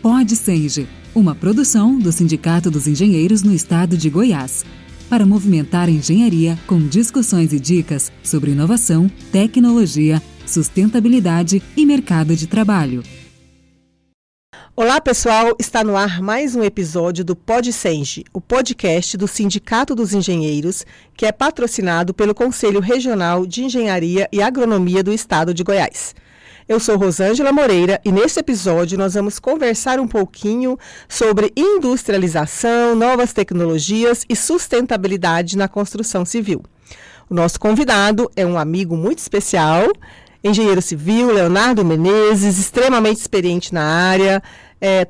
PodSenge, uma produção do Sindicato dos Engenheiros no Estado de Goiás, para movimentar a engenharia com discussões e dicas sobre inovação, tecnologia, sustentabilidade e mercado de trabalho. Olá pessoal, está no ar mais um episódio do PodSenge, o podcast do Sindicato dos Engenheiros, que é patrocinado pelo Conselho Regional de Engenharia e Agronomia do Estado de Goiás. Eu sou Rosângela Moreira e neste episódio nós vamos conversar um pouquinho sobre industrialização, novas tecnologias e sustentabilidade na construção civil. O nosso convidado é um amigo muito especial, engenheiro civil, Leonardo Menezes, extremamente experiente na área.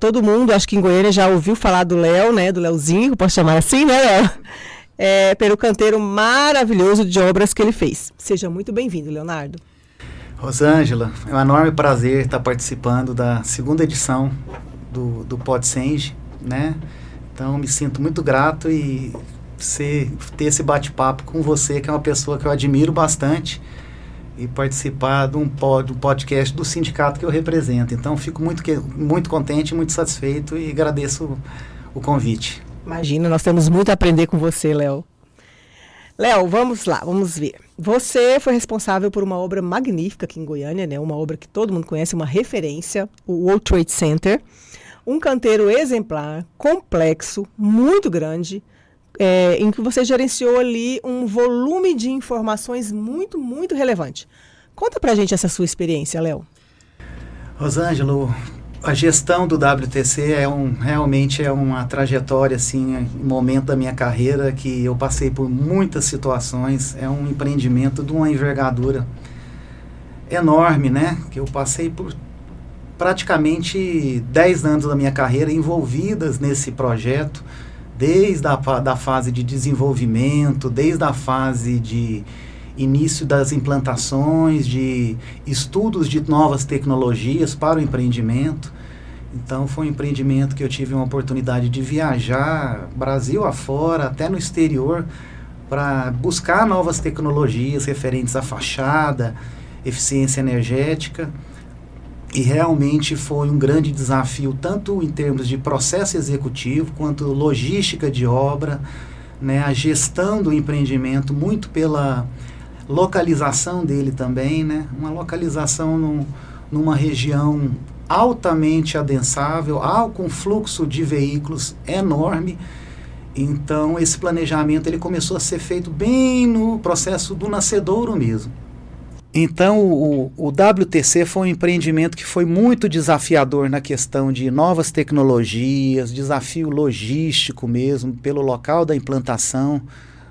Todo mundo, acho que em Goiânia já ouviu falar do Léo, né? Do Léozinho, posso chamar assim, né, Léo? Pelo canteiro maravilhoso de obras que ele fez. Seja muito bem-vindo, Leonardo. Rosângela, é um enorme prazer estar participando da segunda edição do PodSenge, né? Então, me sinto muito grato e ter esse bate-papo com você, que é uma pessoa que eu admiro bastante, e participar de um podcast do sindicato que eu represento. Então, fico muito contente, muito satisfeito e agradeço o convite. Imagina, nós temos muito a aprender com você, Léo. Léo, vamos lá, vamos ver. Você foi responsável por uma obra magnífica aqui em Goiânia, né? Uma obra que todo mundo conhece, uma referência, o World Trade Center. Um canteiro exemplar, complexo, muito grande, em que você gerenciou ali um volume de informações muito, muito relevante. Conta pra gente essa sua experiência, Léo. Rosângela, a gestão do WTC realmente é uma trajetória, assim, um momento da minha carreira que eu passei por muitas situações. É um empreendimento de uma envergadura enorme, né? Que eu passei por praticamente 10 anos da minha carreira envolvidas nesse projeto, desde da fase de desenvolvimento, desde a fase de início das implantações, de estudos de novas tecnologias para o empreendimento. Então foi um empreendimento que eu tive uma oportunidade de viajar Brasil afora, até no exterior, para buscar novas tecnologias referentes à fachada, eficiência energética. E realmente foi um grande desafio, tanto em termos de processo executivo, quanto logística de obra, né, a gestão do empreendimento, muito pela localização dele também, né? Uma localização numa região altamente adensável, com fluxo de veículos enorme. Então esse planejamento ele começou a ser feito bem no processo do nascedouro mesmo. Então o WTC foi um empreendimento que foi muito desafiador na questão de novas tecnologias, desafio logístico mesmo, pelo local da implantação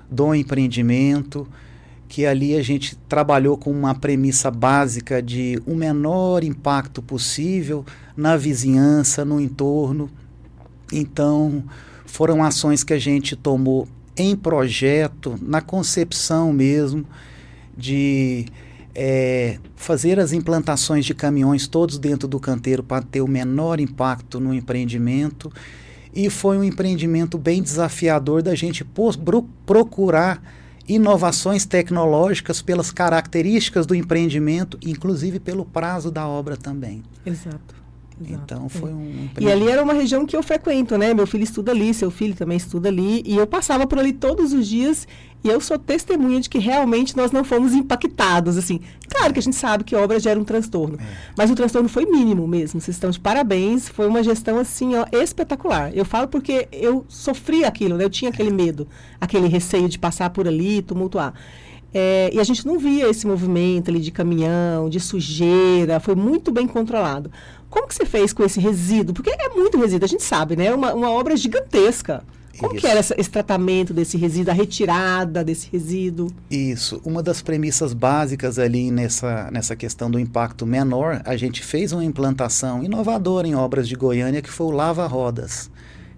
do empreendimento, que ali a gente trabalhou com uma premissa básica de o menor impacto possível na vizinhança, no entorno. Então, foram ações que a gente tomou em projeto, na concepção mesmo, de fazer as implantações de caminhões todos dentro do canteiro para ter o menor impacto no empreendimento. E foi um empreendimento bem desafiador da gente procurar inovações tecnológicas pelas características do empreendimento, inclusive pelo prazo da obra também. Exato. Então foi um E ali era uma região que eu frequento, né? Meu filho estuda ali, seu filho também estuda ali, e eu passava por ali todos os dias, e eu sou testemunha de que realmente nós não fomos impactados, assim. Claro que a gente sabe que obra gera um transtorno, mas o transtorno foi mínimo mesmo. Vocês estão de parabéns, foi uma gestão assim, ó, espetacular. Eu falo porque eu sofri aquilo, né? Eu tinha aquele medo, aquele receio de passar por ali, tumultuar. E a gente não via esse movimento ali de caminhão, de sujeira, foi muito bem controlado. Como que você fez com esse resíduo? Porque é muito resíduo, a gente sabe, né? Uma obra gigantesca. Como que era esse tratamento desse resíduo, a retirada desse resíduo? Isso. Uma das premissas básicas ali nessa questão do impacto menor, a gente fez uma implantação inovadora em obras de Goiânia, que foi o lava-rodas.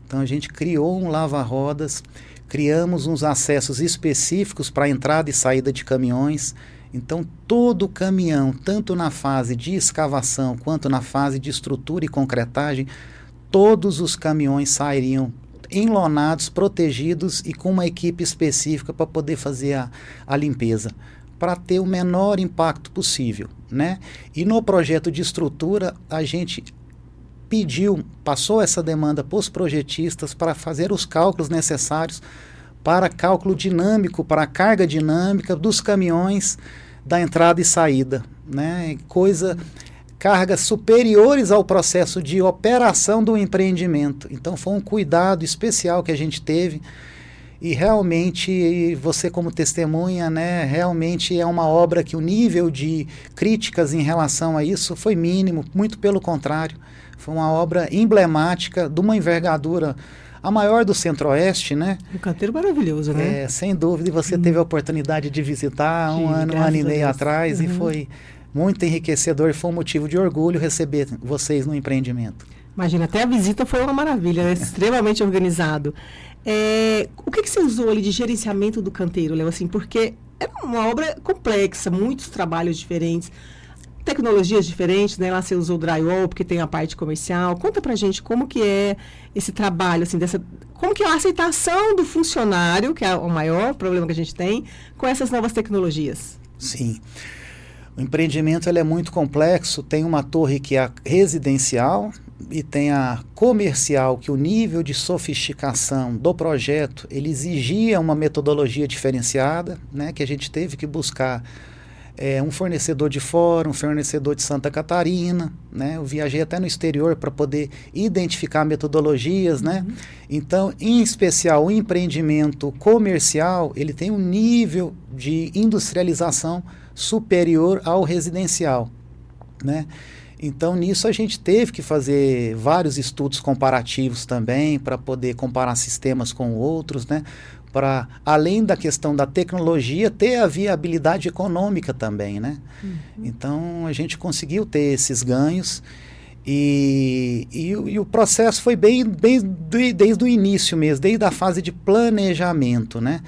Então a gente criou um lava-rodas, criamos uns acessos específicos para entrada e saída de caminhões. Então todo caminhão, tanto na fase de escavação quanto na fase de estrutura e concretagem, todos os caminhões sairiam enlonados, protegidos e com uma equipe específica para poder fazer a limpeza, para ter o menor impacto possível, né? E no projeto de estrutura, a gente passou essa demanda para os projetistas para fazer os cálculos necessários para cálculo dinâmico, para a carga dinâmica dos caminhões da entrada e saída, né? Cargas superiores ao processo de operação do empreendimento. Então foi um cuidado especial que a gente teve e realmente você como testemunha, né, realmente é uma obra que o nível de críticas em relação a isso foi mínimo, muito pelo contrário. Foi uma obra emblemática de uma envergadura a maior do Centro-Oeste, né? Um canteiro maravilhoso, né? Sem dúvida, e você teve a oportunidade de visitar um ano e meio atrás e foi muito enriquecedor e foi um motivo de orgulho receber vocês no empreendimento. Imagina, até a visita foi uma maravilha, né? Extremamente organizado. O que você usou ali de gerenciamento do canteiro, Léo? Assim, porque é uma obra complexa, muitos trabalhos diferentes, tecnologias diferentes, né? Lá você usou drywall, porque tem a parte comercial. Conta pra gente como que é esse trabalho, assim, como que é a aceitação do funcionário, que é o maior problema que a gente tem, com essas novas tecnologias. Sim. O empreendimento ele é muito complexo, tem uma torre que é a residencial e tem a comercial, que o nível de sofisticação do projeto, ele exigia uma metodologia diferenciada, né, que a gente teve que buscar um fornecedor de fora, um fornecedor de Santa Catarina, né? Eu viajei até no exterior para poder identificar metodologias, né? Então, em especial, o empreendimento comercial, ele tem um nível de industrialização superior ao residencial, né? Então, nisso a gente teve que fazer vários estudos comparativos também para poder comparar sistemas com outros, né? Para, além da questão da tecnologia, ter a viabilidade econômica também, né? Então, a gente conseguiu ter esses ganhos e o processo foi bem desde o início mesmo, desde a fase de planejamento, né?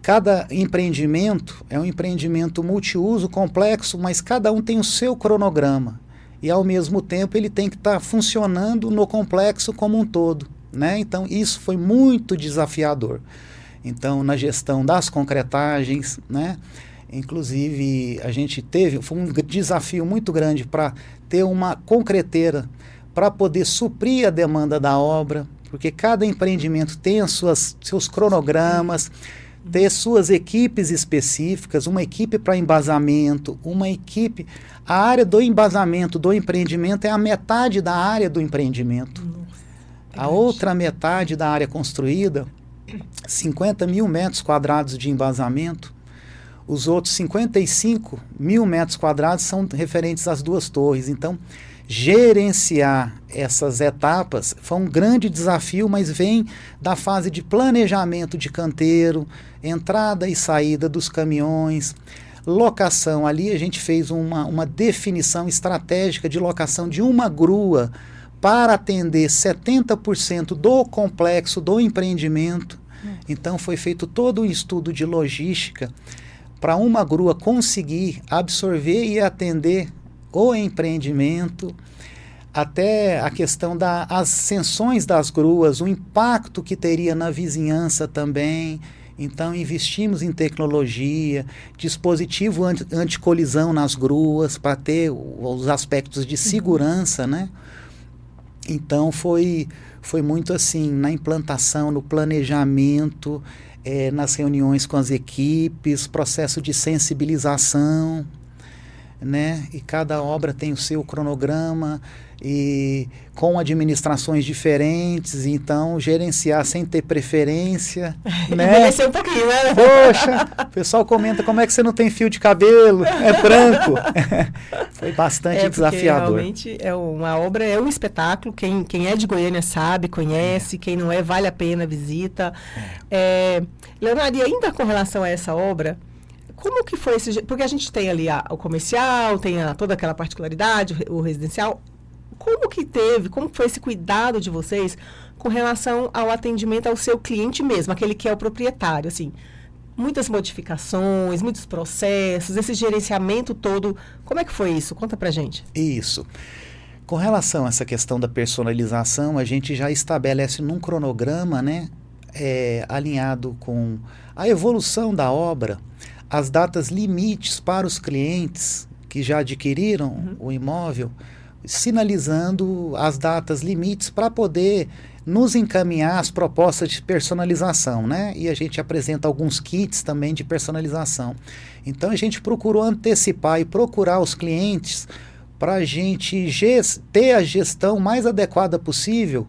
Cada empreendimento é um empreendimento multiuso, complexo, mas cada um tem o seu cronograma e, ao mesmo tempo, ele tem que estar funcionando no complexo como um todo, né? Então, isso foi muito desafiador. Então, na gestão das concretagens, né? Inclusive, foi um desafio muito grande para ter uma concreteira para poder suprir a demanda da obra, porque cada empreendimento tem seus cronogramas, ter suas equipes específicas, uma equipe para embasamento, a área do embasamento do empreendimento é a metade da área do empreendimento. A outra metade da área construída, 50 mil metros quadrados de embasamento, os outros 55 mil metros quadrados são referentes às duas torres. Então, gerenciar essas etapas foi um grande desafio, mas vem da fase de planejamento de canteiro, entrada e saída dos caminhões, locação. Ali a gente fez uma definição estratégica de locação de uma grua para atender 70% do complexo do empreendimento. Então foi feito todo um estudo de logística para uma grua conseguir absorver e atender o empreendimento, até a questão das ascensões das gruas, o impacto que teria na vizinhança também. Então investimos em tecnologia, dispositivo anticolisão nas gruas para ter os aspectos de segurança, né? Então foi muito assim, na implantação, no planejamento, nas reuniões com as equipes, processo de sensibilização, né? E cada obra tem o seu cronograma e com administrações diferentes, então gerenciar sem ter preferência, né? Envelheceu um pouquinho, né? Poxa, o pessoal comenta como é que você não tem fio de cabelo, é branco. Foi bastante desafiador. Realmente uma obra, é um espetáculo, quem é de Goiânia sabe, conhece, quem não é, vale a pena a visita. Leonardo, e ainda com relação a essa obra, como que foi porque a gente tem ali o comercial, tem toda aquela particularidade, o residencial. Como foi esse cuidado de vocês com relação ao atendimento ao seu cliente mesmo, aquele que é o proprietário, assim, muitas modificações, muitos processos, esse gerenciamento todo, como é que foi isso? Conta pra gente. Isso. Com relação a essa questão da personalização, a gente já estabelece num cronograma, né, alinhado com a evolução da obra, as datas limites para os clientes que já adquiriram o imóvel, sinalizando as datas limites para poder nos encaminhar as propostas de personalização, né? E a gente apresenta alguns kits também de personalização. Então a gente procurou antecipar e procurar os clientes para a gente ter a gestão mais adequada possível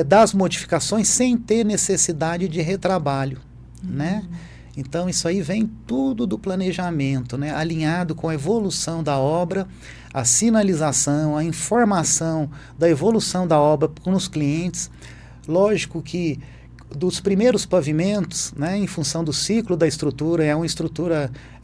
das modificações sem ter necessidade de retrabalho, né? Então isso aí vem tudo do planejamento, né? Alinhado com a evolução da obra, a sinalização, a informação da evolução da obra com os clientes. Lógico que dos primeiros pavimentos, né, em função do ciclo da estrutura, é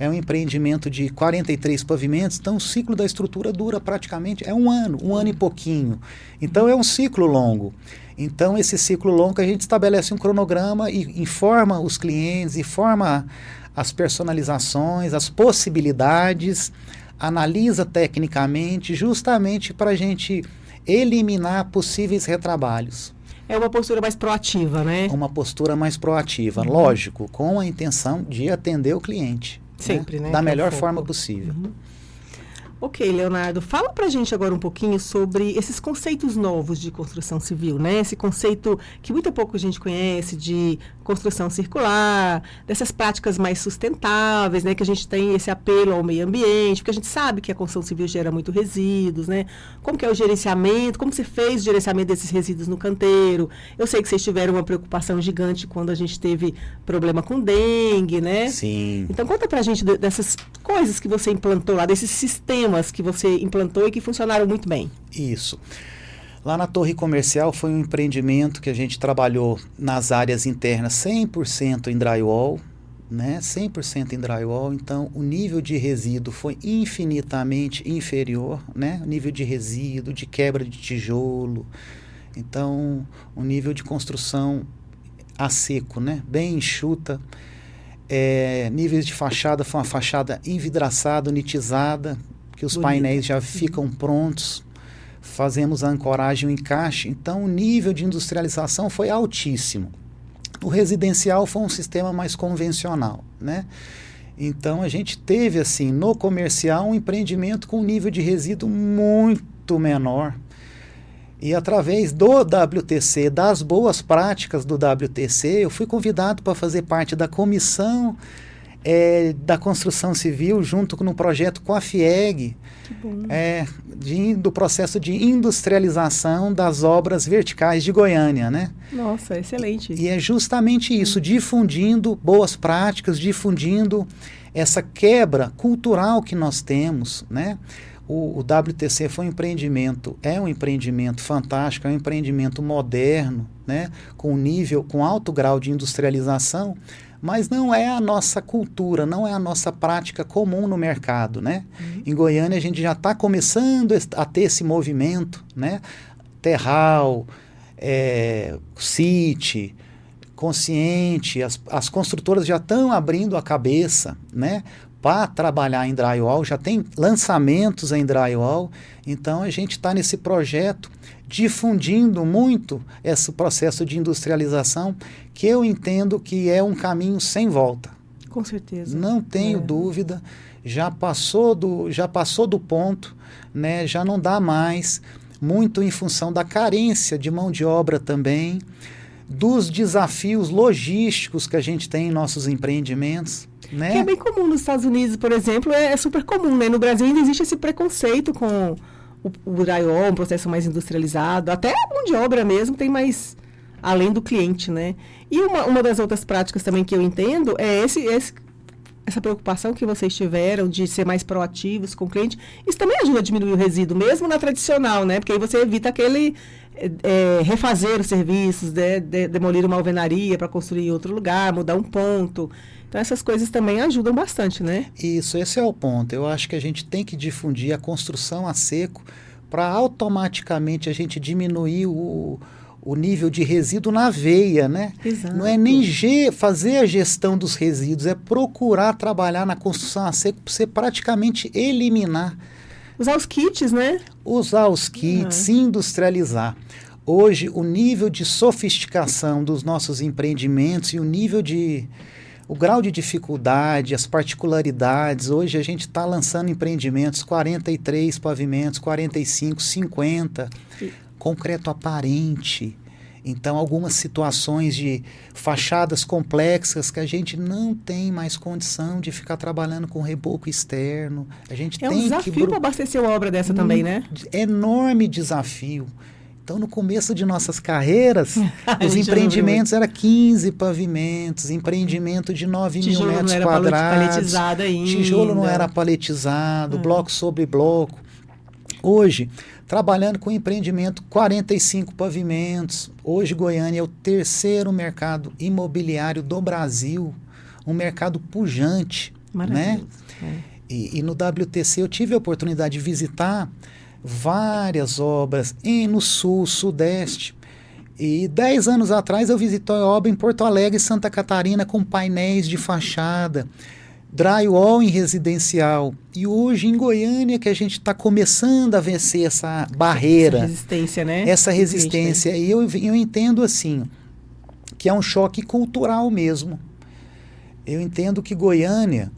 um empreendimento de 43 pavimentos, então o ciclo da estrutura dura praticamente um ano e pouquinho. Então é um ciclo longo. Então esse ciclo longo a gente estabelece um cronograma e informa os clientes, informa as personalizações, as possibilidades, analisa tecnicamente, justamente para a gente eliminar possíveis retrabalhos. É uma postura mais proativa, né? Uma postura mais proativa, lógico, com a intenção de atender o cliente. Sempre, né? Da melhor forma possível. Ok, Leonardo, fala pra gente agora um pouquinho sobre esses conceitos novos de construção civil, né? Esse conceito que muito pouco a gente conhece de construção circular, dessas práticas mais sustentáveis, né? Que a gente tem esse apelo ao meio ambiente, porque a gente sabe que a construção civil gera muito resíduos, né? Como que é o gerenciamento, como você fez o gerenciamento desses resíduos no canteiro? Eu sei que vocês tiveram uma preocupação gigante quando a gente teve problema com dengue, né? Sim. Então conta pra gente dessas coisas que você implantou lá, desses sistemas que você implantou e que funcionaram muito bem. Isso. Lá na Torre Comercial foi um empreendimento que a gente trabalhou nas áreas internas 100% em drywall, né? 100% em drywall, então o nível de resíduo foi infinitamente inferior, né? O nível de resíduo, de quebra de tijolo, então o nível de construção a seco, né? Bem enxuta. Níveis de fachada, foi uma fachada envidraçada, unitizada, que os painéis já ficam prontos, fazemos a ancoragem e o encaixe, então o nível de industrialização foi altíssimo. O residencial foi um sistema mais convencional, né? Então a gente teve assim, no comercial, um empreendimento com um nível de resíduo muito menor. E através do WTC, das boas práticas do WTC, eu fui convidado para fazer parte da comissão da construção civil, junto no projeto com a FIEG, do processo de industrialização das obras verticais de Goiânia, né? Nossa, excelente. E é justamente isso, difundindo boas práticas, difundindo essa quebra cultural que nós temos, né? O WTC foi é um empreendimento fantástico, é um empreendimento moderno, né? Com alto grau de industrialização, mas não é a nossa cultura, não é a nossa prática comum no mercado, né? Em Goiânia a gente já está começando a ter esse movimento, né? Terral, City, Consciente, as construtoras já estão abrindo a cabeça, né? Para trabalhar em drywall, já tem lançamentos em drywall, então a gente está nesse projeto difundindo muito esse processo de industrialização, que eu entendo que é um caminho sem volta. Com certeza. Não tenho dúvida, já passou do ponto, né? Já não dá mais, muito em função da carência de mão de obra também, dos desafios logísticos que a gente tem em nossos empreendimentos. Né? Que é bem comum nos Estados Unidos, por exemplo, é super comum, né? No Brasil ainda existe esse preconceito com o drywall, um processo mais industrializado, até a mão de obra mesmo tem mais além do cliente, né? E uma das outras práticas também que eu entendo é essa preocupação que vocês tiveram de ser mais proativos com o cliente. Isso também ajuda a diminuir o resíduo, mesmo na tradicional, né? Porque aí você evita aquele refazer os serviços, demolir uma alvenaria para construir em outro lugar, mudar um ponto. Então, essas coisas também ajudam bastante, né? Isso, esse é o ponto. Eu acho que a gente tem que difundir a construção a seco para automaticamente a gente diminuir o nível de resíduo na veia, né? Exato. Não é nem fazer a gestão dos resíduos, é procurar trabalhar na construção a seco para você praticamente eliminar. Usar os kits, né? Usar os kits, industrializar. Hoje, o nível de sofisticação dos nossos empreendimentos e o nível de o grau de dificuldade, as particularidades. Hoje a gente está lançando empreendimentos, 43 pavimentos, 45, 50, concreto aparente. Então, algumas situações de fachadas complexas que a gente não tem mais condição de ficar trabalhando com reboco externo. A gente tem um desafio para abastecer uma obra dessa também, né? Enorme desafio. Então, no começo de nossas carreiras, os empreendimentos eram 15 pavimentos, empreendimento de 9 mil metros quadrados. Paletizado ainda. Tijolo não era paletizado, bloco sobre bloco. Hoje, trabalhando com empreendimento, 45 pavimentos. Hoje, Goiânia é o terceiro mercado imobiliário do Brasil, um mercado pujante. Maravilhoso. Né? E no WTC eu tive a oportunidade de visitar várias obras no Sul, Sudeste. E 10 anos atrás eu visitei a obra em Porto Alegre, Santa Catarina, com painéis de fachada, drywall em residencial. E hoje em Goiânia que a gente está começando a vencer essa barreira. Essa resistência, né? Essa resistência. E eu entendo assim, que é um choque cultural mesmo. Eu entendo que Goiânia,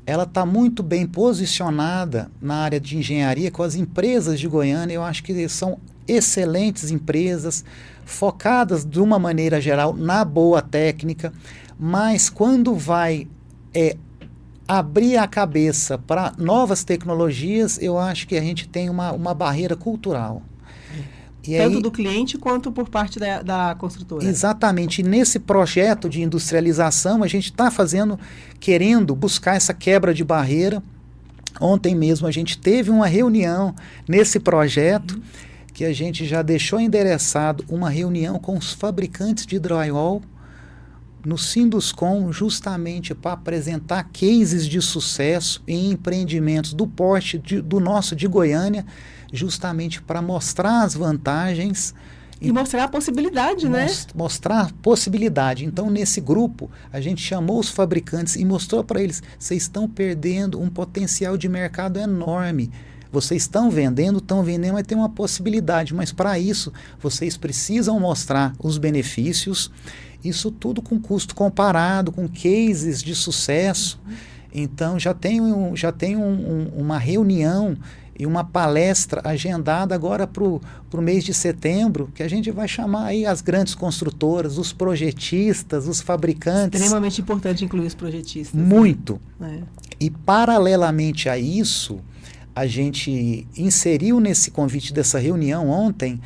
ela está muito bem posicionada na área de engenharia com as empresas de Goiânia. Eu acho que são excelentes empresas, focadas de uma maneira geral na boa técnica, mas quando vai abrir a cabeça para novas tecnologias, eu acho que a gente tem uma barreira cultural. E tanto aí, do cliente quanto por parte da construtora. Exatamente. E nesse projeto de industrialização, a gente está querendo buscar essa quebra de barreira. Ontem mesmo a gente teve uma reunião nesse projeto, que a gente já deixou endereçado uma reunião com os fabricantes de drywall no Sinduscom, justamente para apresentar cases de sucesso em empreendimentos do porte do nosso de Goiânia, justamente para mostrar as vantagens. E mostrar a possibilidade, né? Mostrar a possibilidade. Então, nesse grupo, a gente chamou os fabricantes e mostrou para eles, vocês estão perdendo um potencial de mercado enorme. Vocês estão vendendo, mas tem uma possibilidade. Mas para isso, vocês precisam mostrar os benefícios. Isso tudo com custo comparado, com cases de sucesso. Então, já tem uma reunião e uma palestra agendada agora para o mês de setembro, que a gente vai chamar aí as grandes construtoras, os projetistas, os fabricantes. Extremamente importante incluir os projetistas. Muito. Né? E paralelamente a isso, a gente inseriu nesse convite dessa reunião ontem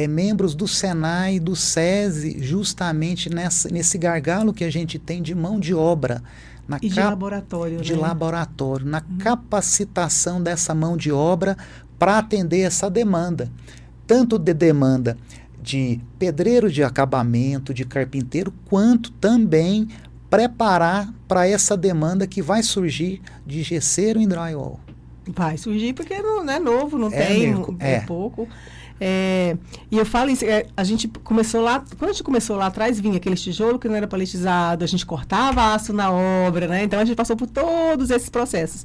membros do Senai e do SESI, justamente nesse gargalo que a gente tem de mão de obra. De laboratório. De laboratório, na capacitação dessa mão de obra para atender essa demanda. Tanto de demanda de pedreiro de acabamento, de carpinteiro, quanto também preparar para essa demanda que vai surgir de gesseiro em drywall. Vai surgir porque não é novo, não tem, é pouco. E eu falo isso, a gente começou lá, quando a gente começou lá atrás, vinha aquele tijolo que não era paletizado, a gente cortava aço na obra, né? Então a gente passou por todos esses processos.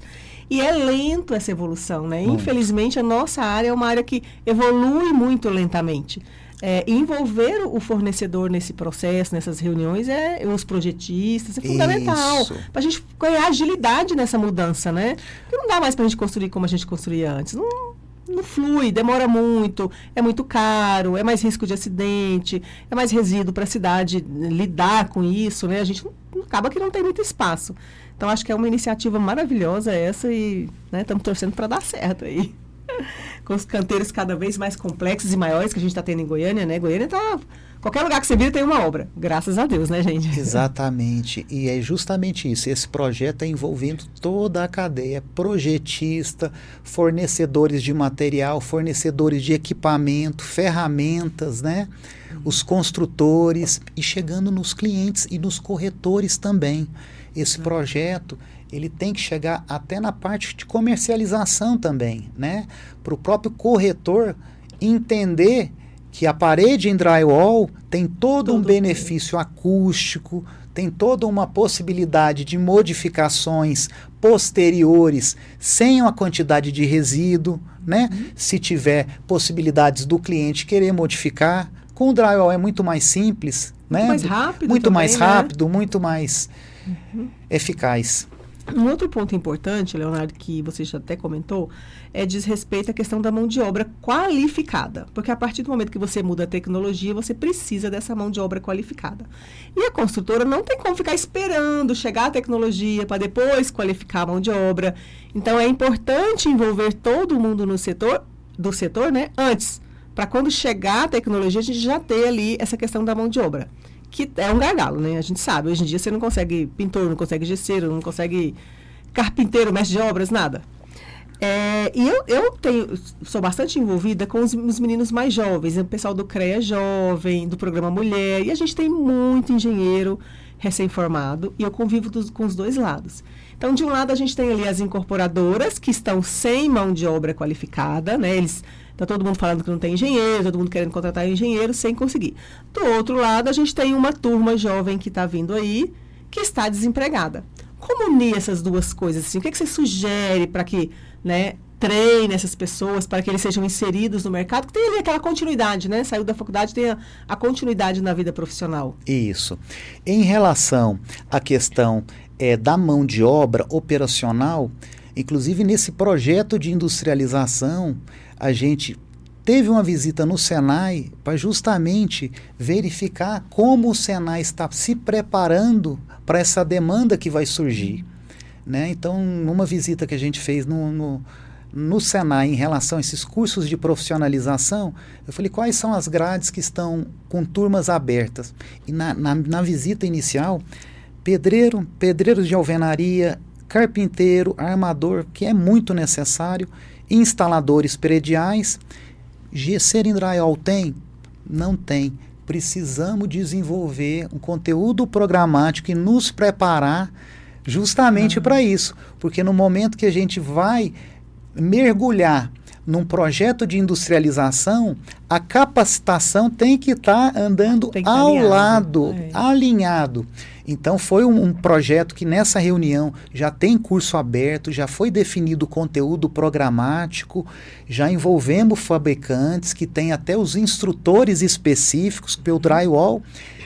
E é lento essa evolução, né? Infelizmente, a nossa área é uma área que evolui muito lentamente. Envolver o fornecedor nesse processo, nessas reuniões, os projetistas, é fundamental. Para a gente ganhar agilidade nessa mudança, né? Porque não dá mais para a gente construir como a gente construía antes. Não flui, demora muito, é muito caro, é mais risco de acidente, é mais resíduo para a cidade lidar com isso, né? A gente acaba que não tem muito espaço. Então, acho que é uma iniciativa maravilhosa essa e estamos torcendo para dar certo aí. Com os canteiros cada vez mais complexos e maiores que a gente está tendo em Goiânia, né? Goiânia está... Qualquer lugar que você vira tem uma obra. Graças a Deus, né, gente? Exatamente. E é justamente isso. Esse projeto está envolvendo toda a cadeia. Projetista, fornecedores de material, fornecedores de equipamento, ferramentas, né? Os construtores e chegando nos clientes e nos corretores também. Esse projeto, ele tem que chegar até na parte de comercialização também, né? Para o próprio corretor entender que a parede em drywall tem todo um benefício acústico, tem toda uma possibilidade de modificações posteriores sem uma quantidade de resíduo, né? Se tiver possibilidades do cliente querer modificar. Com o drywall é muito mais simples, muito né? mais rápido muito também, mais rápido, muito mais eficaz. Um outro ponto importante, Leonardo, que você já até comentou, diz respeito à questão da mão de obra qualificada. Porque a partir do momento que você muda a tecnologia, você precisa dessa mão de obra qualificada. E a construtora não tem como ficar esperando chegar a tecnologia para depois qualificar a mão de obra. Então, é importante envolver todo mundo no setor, né, antes, para quando chegar a tecnologia, a gente já ter ali essa questão da mão de obra. Que é um gargalo, né? A gente sabe, hoje em dia você não consegue pintor, não consegue gesseiro, não consegue carpinteiro, mestre de obras, nada. E eu sou bastante envolvida com os meninos mais jovens, o pessoal do CREA Jovem, do Programa Mulher, e a gente tem muito engenheiro recém-formado, e eu convivo com os dois lados. Então, de um lado, a gente tem ali as incorporadoras, que estão sem mão de obra qualificada, né? Está todo mundo falando que não tem engenheiro, todo mundo querendo contratar engenheiro sem conseguir. Do outro lado, a gente tem uma turma jovem que está vindo aí, que está desempregada. Como unir essas duas coisas? Assim? O que você sugere para que, né, treine essas pessoas, para que eles sejam inseridos no mercado? Que tem ali aquela continuidade, né? Saiu da faculdade, tem a continuidade na vida profissional. Isso. Em relação à questão da mão de obra operacional, inclusive nesse projeto de industrialização, a gente teve uma visita no Senai para justamente verificar como o Senai está se preparando para essa demanda que vai surgir, né? Então, numa visita que a gente fez no Senai em relação a esses cursos de profissionalização, eu falei quais são as grades que estão com turmas abertas. E na visita inicial, pedreiro de alvenaria, carpinteiro, armador, que é muito necessário, instaladores prediais. Gesseiro em drywall tem? Não tem. Precisamos desenvolver um conteúdo programático e nos preparar justamente para isso. Porque no momento que a gente vai mergulhar num projeto de industrialização, a capacitação tem que estar andando ao lado, alinhado. Então, foi um projeto que nessa reunião já tem curso aberto, já foi definido o conteúdo programático, já envolvemos fabricantes que tem até os instrutores específicos, porque o drywall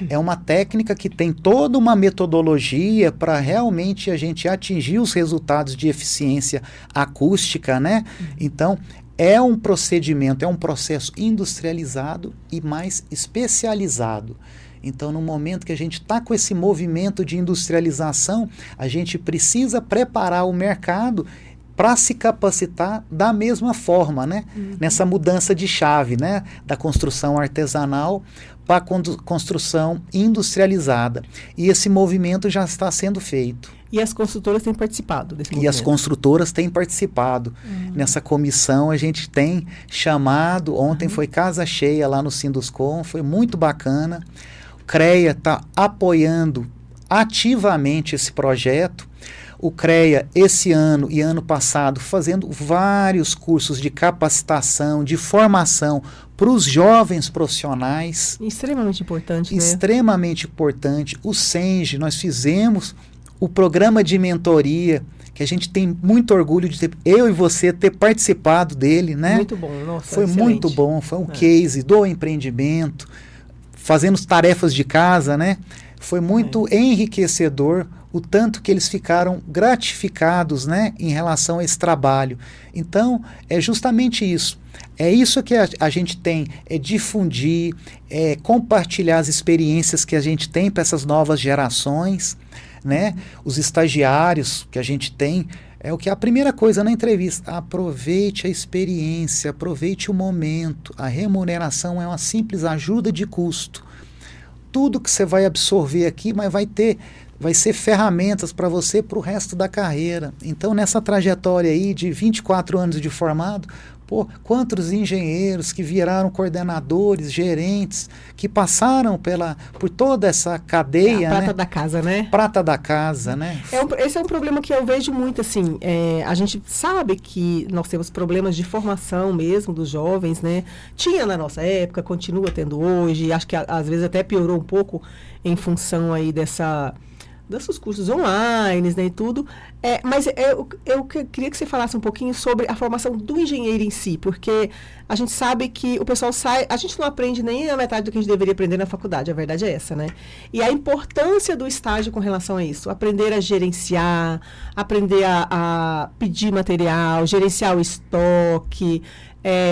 é uma técnica que tem toda uma metodologia para realmente a gente atingir os resultados de eficiência acústica, né? Então, é um procedimento, é um processo industrializado e mais especializado. Então, no momento que a gente está com esse movimento de industrialização, a gente precisa preparar o mercado para se capacitar da mesma forma, né? Nessa mudança de chave, né? Da construção artesanal para a construção industrializada. E esse movimento já está sendo feito. E as construtoras têm participado desse movimento? E as construtoras têm participado. Nessa comissão a gente tem chamado, ontem foi casa cheia lá no Sinduscom, foi muito bacana. O CREA está apoiando ativamente esse projeto. O CREA, esse ano e ano passado, fazendo vários cursos de capacitação, de formação para os jovens profissionais. Extremamente importante, né? Extremamente importante. O SENGE, nós fizemos o programa de mentoria, que a gente tem muito orgulho de ter, eu e você, ter participado dele, né? Muito bom, nossa, foi excelente. Muito bom, foi um case do empreendimento, fazendo tarefas de casa, né? Foi muito enriquecedor o tanto que eles ficaram gratificados, né, em relação a esse trabalho. Então, é justamente isso. É isso que a gente tem, é difundir, é compartilhar as experiências que a gente tem para essas novas gerações, né? Os estagiários que a gente tem, é o que é a primeira coisa na entrevista. Aproveite a experiência, aproveite o momento. A remuneração é uma simples ajuda de custo. Tudo que você vai absorver aqui, mas vai ser ferramentas para você para o resto da carreira. Então, nessa trajetória aí de 24 anos de formado, pô, quantos engenheiros que viraram coordenadores, gerentes, que passaram por toda essa cadeia, a prata, né? Da casa, né? Prata da casa, né? Esse é um problema que eu vejo muito, assim, a gente sabe que nós temos problemas de formação mesmo dos jovens, né? Tinha na nossa época, continua tendo hoje, acho que às vezes até piorou um pouco em função aí dos cursos online, né, e tudo. Mas eu queria que você falasse um pouquinho sobre a formação do engenheiro em si, porque a gente sabe que o pessoal a gente não aprende nem a metade do que a gente deveria aprender na faculdade, a verdade é essa, né? E a importância do estágio com relação a isso, aprender a gerenciar, aprender a pedir material, gerenciar o estoque,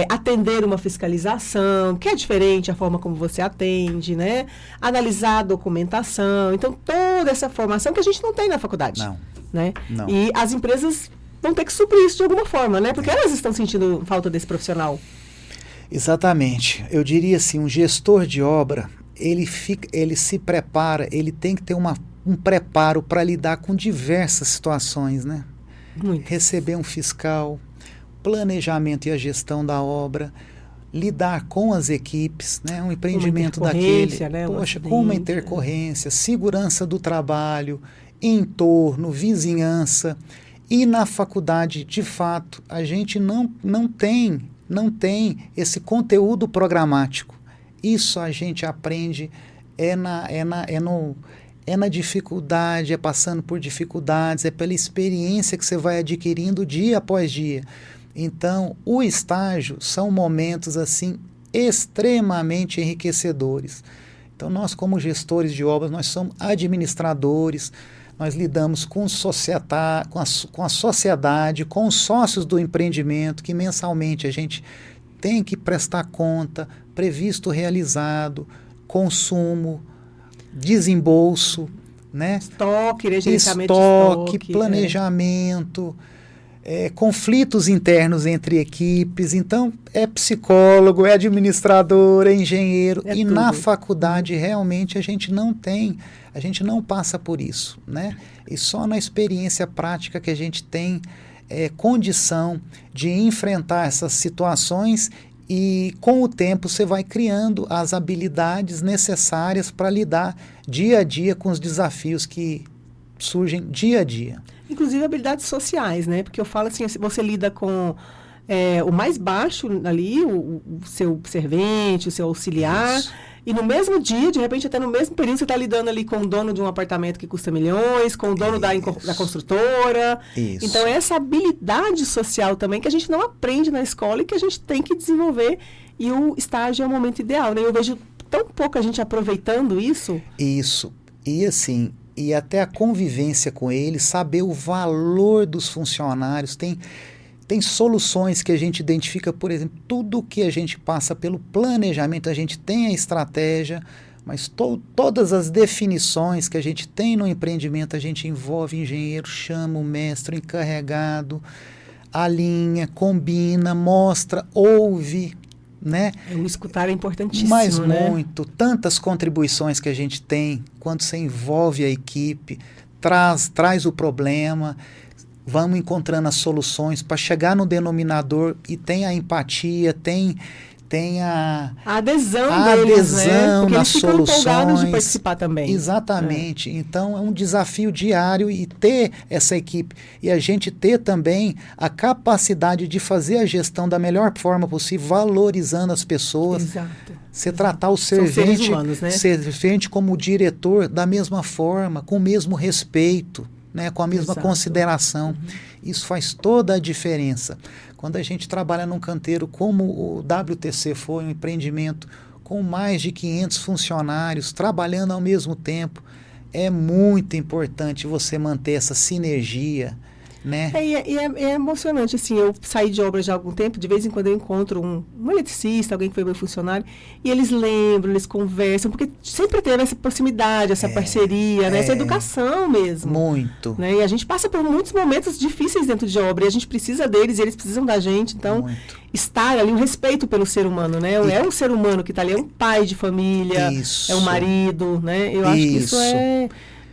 atender uma fiscalização, que é diferente a forma como você atende, né? Analisar a documentação. Então, toda essa formação que a gente não tem na faculdade. Não. Né? Não. E as empresas vão ter que suprir isso de alguma forma, né? Porque elas estão sentindo falta desse profissional. Exatamente. Eu diria assim, um gestor de obra, ele se prepara, ele tem que ter um preparo para lidar com diversas situações, né? Muito. Receber um fiscal, planejamento e a gestão da obra, lidar com as equipes, né? Um empreendimento daquele, né? com uma intercorrência, segurança do trabalho, entorno, vizinhança. E na faculdade, de fato, a gente não tem esse conteúdo programático. Isso a gente aprende na dificuldade, é passando por dificuldades, é pela experiência que você vai adquirindo dia após dia. Então, o estágio são momentos assim extremamente enriquecedores. Então, nós como gestores de obras, nós somos administradores, nós lidamos com a sociedade, com os sócios do empreendimento, que mensalmente a gente tem que prestar conta, previsto realizado, consumo, desembolso, né? Estoque, gerenciamento de estoque, planejamento, conflitos internos entre equipes. Então, é psicólogo, é administrador, é engenheiro. E tudo. Na faculdade, realmente, a gente não passa por isso, né? E só na experiência prática que a gente tem condição de enfrentar essas situações, e com o tempo você vai criando as habilidades necessárias para lidar dia a dia com os desafios que surgem dia a dia. Inclusive habilidades sociais, né? Porque eu falo assim, você lida com o mais baixo ali, o seu servente, o seu auxiliar. Isso. E no mesmo dia, de repente, até no mesmo período, você está lidando ali com o dono de um apartamento que custa milhões, com o dono da construtora. Isso. Então, essa habilidade social também que a gente não aprende na escola e que a gente tem que desenvolver. E o estágio é o momento ideal, né? Eu vejo tão pouca gente aproveitando isso. Isso. E assim, e até a convivência com eles, saber o valor dos funcionários. Tem soluções que a gente identifica, por exemplo, tudo que a gente passa pelo planejamento, a gente tem a estratégia, mas todas as definições que a gente tem no empreendimento, a gente envolve engenheiro, chama o mestre, o encarregado, alinha, combina, mostra, ouve, né? O escutar é importantíssimo, mas né? Muito, tantas contribuições que a gente tem, quando você envolve a equipe, traz o problema, vamos encontrando as soluções para chegar no denominador, e tem a empatia, tem a adesão deles, né? Porque nas eles ficam soluções. empolgados de participar também. Exatamente. Então, é um desafio diário, e ter essa equipe. E a gente ter também a capacidade de fazer a gestão da melhor forma possível, valorizando as pessoas. Exato. Você tratar o servente, humanos, né? servente como diretor da mesma forma, com o mesmo respeito, né, com a mesma consideração. Isso faz toda a diferença. Quando a gente trabalha num canteiro como o WTC foi, um empreendimento com mais de 500 funcionários trabalhando ao mesmo tempo, é muito importante você manter essa sinergia, né? É emocionante, assim, eu saí de obra já há algum tempo, de vez em quando eu encontro um eletricista, alguém que foi meu funcionário, e eles lembram, eles conversam, porque sempre teve essa proximidade, essa parceria, né? Essa educação mesmo. Muito. Né? E a gente passa por muitos momentos difíceis dentro de obra, e a gente precisa deles, e eles precisam da gente, então estar ali, um respeito pelo ser humano, né? É um ser humano que está ali, é um pai de família, é um marido, né? Eu acho que isso é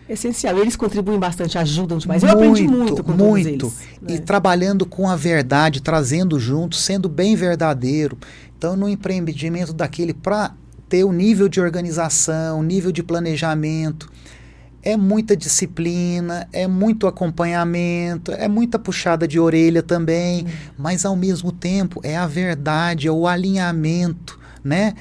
essencial. Eles contribuem bastante, ajudam demais. Eu aprendi muito com todos eles. E trabalhando com a verdade, trazendo junto, sendo bem verdadeiro. Então, no empreendimento daquele, para ter o nível de organização, nível de planejamento, é muita disciplina, é muito acompanhamento, é muita puxada de orelha também, mas ao mesmo tempo é a verdade, é o alinhamento, né?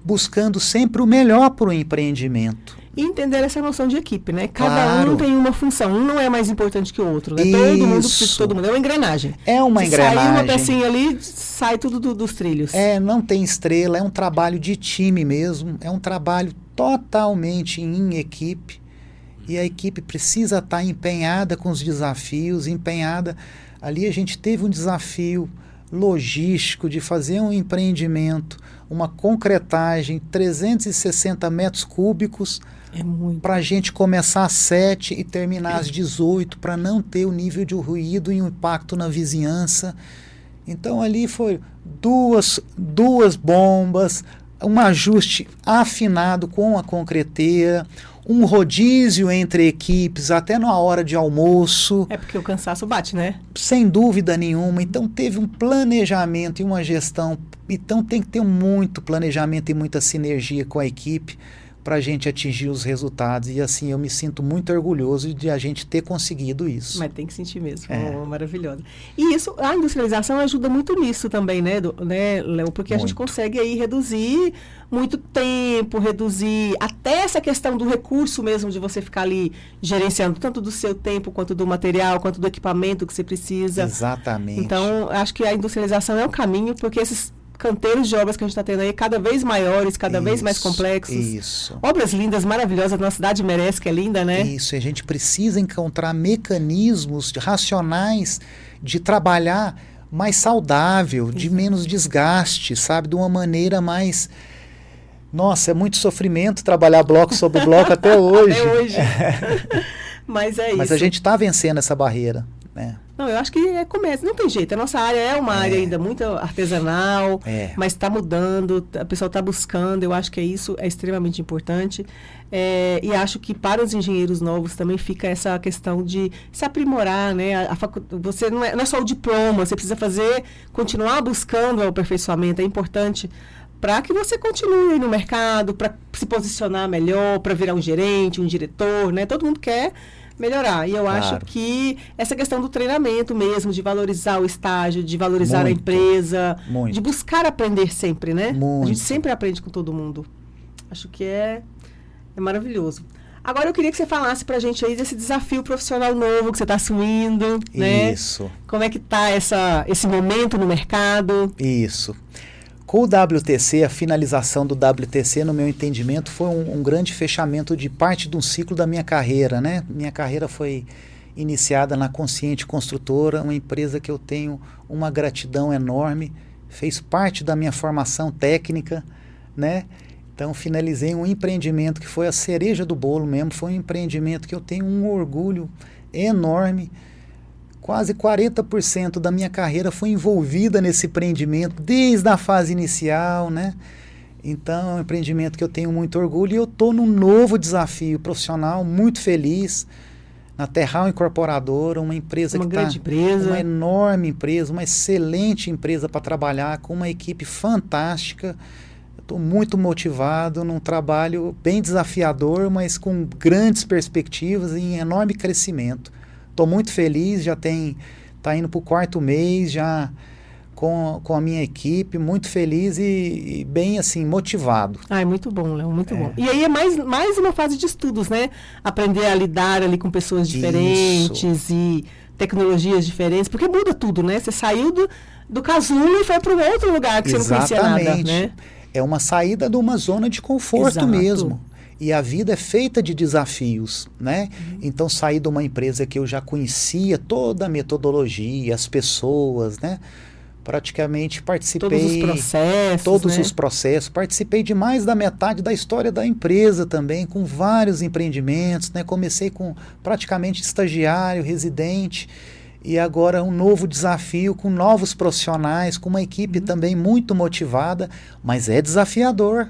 buscando sempre o melhor para o empreendimento. E entender essa noção de equipe, né? Cada um tem uma função, um não é mais importante que o outro, né? Todo mundo precisa de todo mundo, é uma engrenagem. É uma engrenagem. Sai uma pecinha ali, sai tudo dos trilhos. Não tem estrela, é um trabalho de time mesmo, é um trabalho totalmente em equipe, e a equipe precisa estar empenhada com os desafios, empenhada. Ali a gente teve um desafio logístico de fazer um empreendimento, uma concretagem, 360 metros cúbicos, para a gente começar às 7 e terminar às 18, para não ter o nível de ruído e o impacto na vizinhança. Então ali foi duas bombas, um ajuste afinado com a concreteira, um rodízio entre equipes até na hora de almoço. É porque o cansaço bate, né? Sem dúvida nenhuma. Então teve um planejamento e uma gestão. Então tem que ter muito planejamento e muita sinergia com a equipe para a gente atingir os resultados. E assim, eu me sinto muito orgulhoso de a gente ter conseguido isso. Mas tem que sentir mesmo, maravilhosa. E isso, a industrialização ajuda muito nisso também, né, Léo? Porque a gente consegue aí reduzir muito tempo, reduzir até essa questão do recurso mesmo, de você ficar ali gerenciando tanto do seu tempo, quanto do material, quanto do equipamento que você precisa. Exatamente. Então, acho que a industrialização é o caminho, porque esses canteiros de obras que a gente está tendo aí, cada vez maiores, cada vez mais complexos. Isso. Obras lindas, maravilhosas, a nossa cidade merece, que é linda, né? Isso, a gente precisa encontrar mecanismos racionais de trabalhar mais saudável, de menos desgaste, sabe? De uma maneira mais... Nossa, é muito sofrimento trabalhar bloco sobre bloco até hoje. Até hoje. Mas é isso. Mas a gente está vencendo essa barreira, né? Não, eu acho que começa, não tem jeito. A nossa área é uma área ainda muito artesanal, mas está mudando, a pessoa está buscando. Eu acho que isso é extremamente importante. E acho que para os engenheiros novos também fica essa questão de se aprimorar, né? Você não é só o diploma, você precisa continuar buscando o aperfeiçoamento. É importante para que você continue aí no mercado, para se posicionar melhor, para virar um gerente, um diretor, né? Todo mundo quer melhorar. E eu acho que essa questão do treinamento mesmo, de valorizar o estágio, de valorizar a empresa, de buscar aprender sempre, né? A gente sempre aprende com todo mundo. Acho que é maravilhoso. Agora eu queria que você falasse pra gente aí desse desafio profissional novo que você está assumindo, né? Isso. Como é que está esse momento no mercado? Isso. Com o WTC, a finalização do WTC, no meu entendimento, foi um grande fechamento de parte de um ciclo da minha carreira, né? Minha carreira foi iniciada na Consciente Construtora, uma empresa que eu tenho uma gratidão enorme, fez parte da minha formação técnica, né? Então, finalizei um empreendimento que foi a cereja do bolo mesmo, foi um empreendimento que eu tenho um orgulho enorme. Quase 40% da minha carreira foi envolvida nesse empreendimento, desde a fase inicial, né? Então, é um empreendimento que eu tenho muito orgulho e eu estou num novo desafio profissional, muito feliz, na Terral Incorporadora, uma empresa uma enorme empresa, uma excelente empresa para trabalhar, com uma equipe fantástica. Estou muito motivado num trabalho bem desafiador, mas com grandes perspectivas e em enorme crescimento. Estou muito feliz, está indo para o 4º mês, já com a minha equipe, muito feliz e bem assim, motivado. É muito bom, Léo, muito bom. E aí é mais uma fase de estudos, né? Aprender a lidar ali com pessoas diferentes e tecnologias diferentes, porque muda tudo, né? Você saiu do casulo e foi para um outro lugar que você não conhecia nada, né? É uma saída de uma zona de conforto mesmo. E a vida é feita de desafios, né? Então, saí de uma empresa que eu já conhecia toda a metodologia, as pessoas, né? Praticamente participei... Todos os processos. Participei de mais da metade da história da empresa também, com vários empreendimentos, né? Comecei com praticamente estagiário, residente, e agora um novo desafio com novos profissionais, com uma equipe também muito motivada, mas é desafiador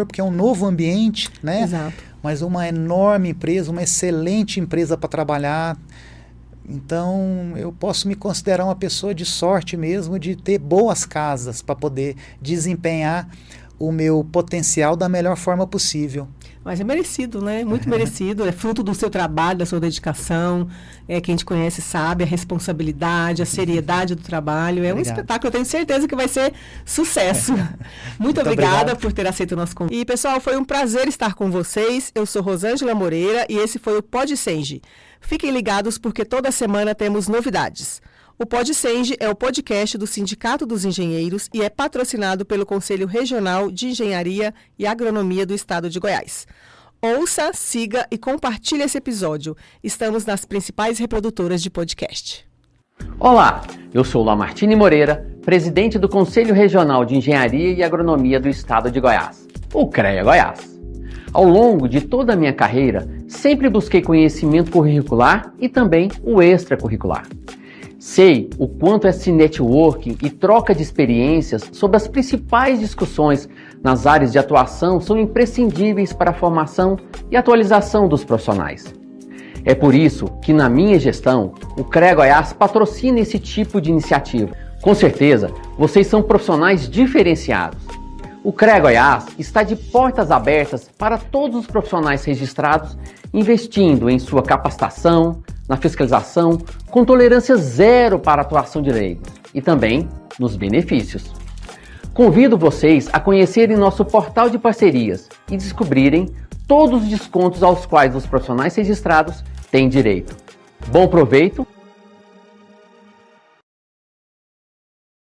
porque é um novo ambiente, né? Exato. Mas uma enorme empresa, uma excelente empresa para trabalhar. Então, eu posso me considerar uma pessoa de sorte mesmo, de ter boas casas para poder desempenhar o meu potencial da melhor forma possível. Mas é merecido, né? Muito merecido. É fruto do seu trabalho, da sua dedicação. Quem te conhece sabe a responsabilidade, a seriedade do trabalho. É um espetáculo, eu tenho certeza que vai ser sucesso. Muito obrigada por ter aceito o nosso convite. E, pessoal, foi um prazer estar com vocês. Eu sou Rosângela Moreira e esse foi o PodSenge. Fiquem ligados porque toda semana temos novidades. O PodSenge é o podcast do Sindicato dos Engenheiros e é patrocinado pelo Conselho Regional de Engenharia e Agronomia do Estado de Goiás. Ouça, siga e compartilhe esse episódio. Estamos nas principais reprodutoras de podcast. Olá, eu sou Lamartine Moreira, presidente do Conselho Regional de Engenharia e Agronomia do Estado de Goiás, o CREA Goiás. Ao longo de toda a minha carreira, sempre busquei conhecimento curricular e também o extracurricular. Sei o quanto esse networking e troca de experiências sobre as principais discussões nas áreas de atuação são imprescindíveis para a formação e atualização dos profissionais. É por isso que, na minha gestão, o CREA Goiás patrocina esse tipo de iniciativa. Com certeza, vocês são profissionais diferenciados. O CREA Goiás está de portas abertas para todos os profissionais registrados, investindo em sua capacitação, na fiscalização, com tolerância zero para a atuação de leigos e também nos benefícios. Convido vocês a conhecerem nosso portal de parcerias e descobrirem todos os descontos aos quais os profissionais registrados têm direito. Bom proveito